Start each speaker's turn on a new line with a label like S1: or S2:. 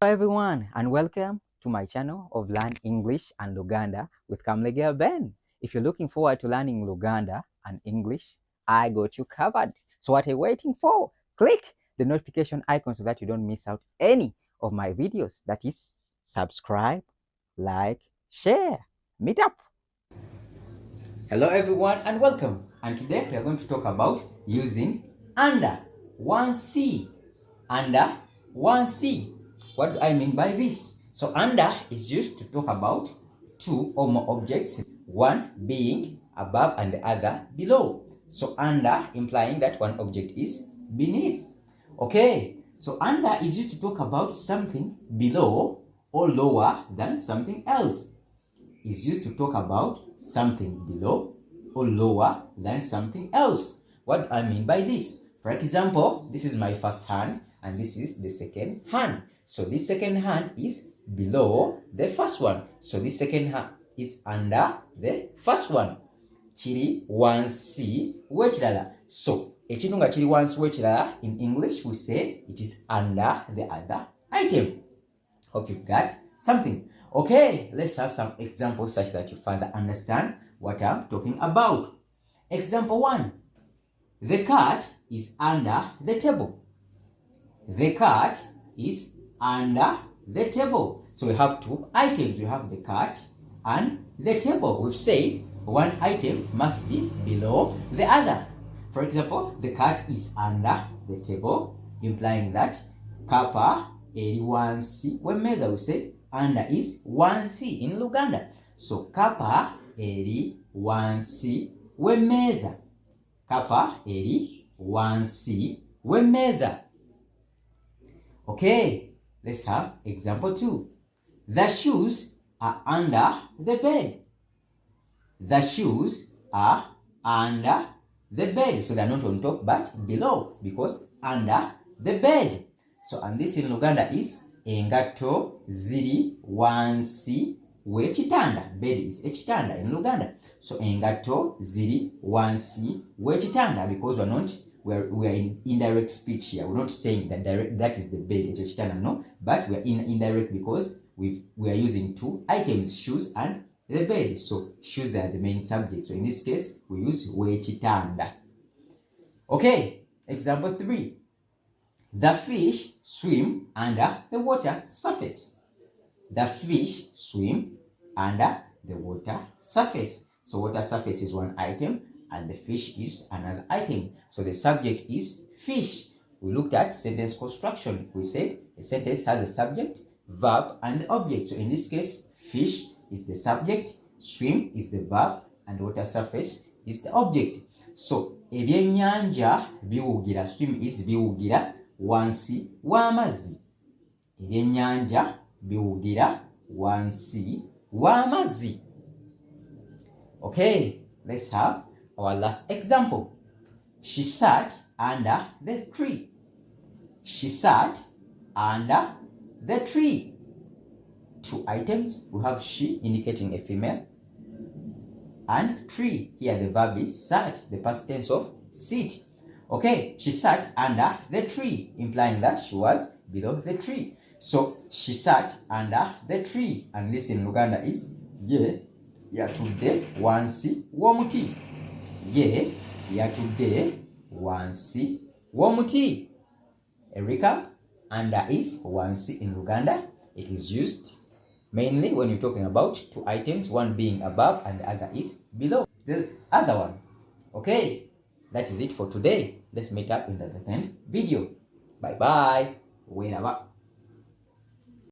S1: everyone, and welcome to my channel of Learn English and Luganda with Kamlegea Ben. If you're looking forward to learning Luganda and English, I got you covered. So what are you waiting for? Click the notification icon so that you don't miss out any of my videos. That is, subscribe, like, share. Meet up. Hello everyone and welcome. And today we are going to talk about using under, Wansi. Under, Wansi. What do I mean by this? So under is used to talk about two or more objects, one being above and the other below. So under implying that one object is beneath. Okay, so under is used to talk about something below or lower than something else. Is used to talk about something below or lower than something else. What do I mean by this? For example, this is my first hand and this is the second hand. So this second hand is below the first one. So this second hand is under the first one. Chiri wansi wechilala. So ekintu nga chiri wansi wechilala, in English we say it is under the other item. Hope you've got something. Okay, let's have some examples such that you further understand what I'm talking about. Example 1. The cat is under the table. The cat is under the table. So we have two items. We have the cat and the table. We've said one item must be below the other. For example, the cat is under the table, implying that kapa eri wansi wemeza. We say under is wansi in Luganda. So kapa eri wansi wemeza. Kapa eri wansi wemeza. Okay, let's have example 2. The shoes are under the bed. The shoes are under the bed. So they're not on top but below because under the bed. So and this in Luganda is engato ziri wansi wechitanda. Bed is echitanda in Luganda. So engato ziri wansi wechitanda, because we are in indirect speech here. We're not saying that that is the bed, echitanda, no, but we are in indirect because we are using two items, shoes and the bed. So shoes, they are the main subject. So in this case we use wechitanda. Okay, example 3. The fish swim under the water surface. The fish swim under the water surface. So water surface is one item and the fish is another item. So the subject is fish. We looked at sentence construction. We said a sentence has a subject, verb and object. So in this case, fish is the subject, swim is the verb, and water surface is the object. So ebyennyanja biwugira, swim is biwugira wansi w'amazzi. Ebyennyanja biwugira wansi w'amazzi. Okay, let's have our last example. She sat under the tree. She sat under the tree. Two items. We have she indicating a female and tree. Here the verb is sat, the past tense of sit. Okay, she sat under the tree, implying that she was below the tree. So she sat under the tree, and this in Luganda is ye yatudde wansi w'omuti. Ye yatudde wansi w'omuti. A recap: under is wansi in Luganda. It is used mainly when you're talking about two items, one being above and the other is below the other one. Okay, that is it for today. Let's meet up in the second video. Bye bye. Whenever.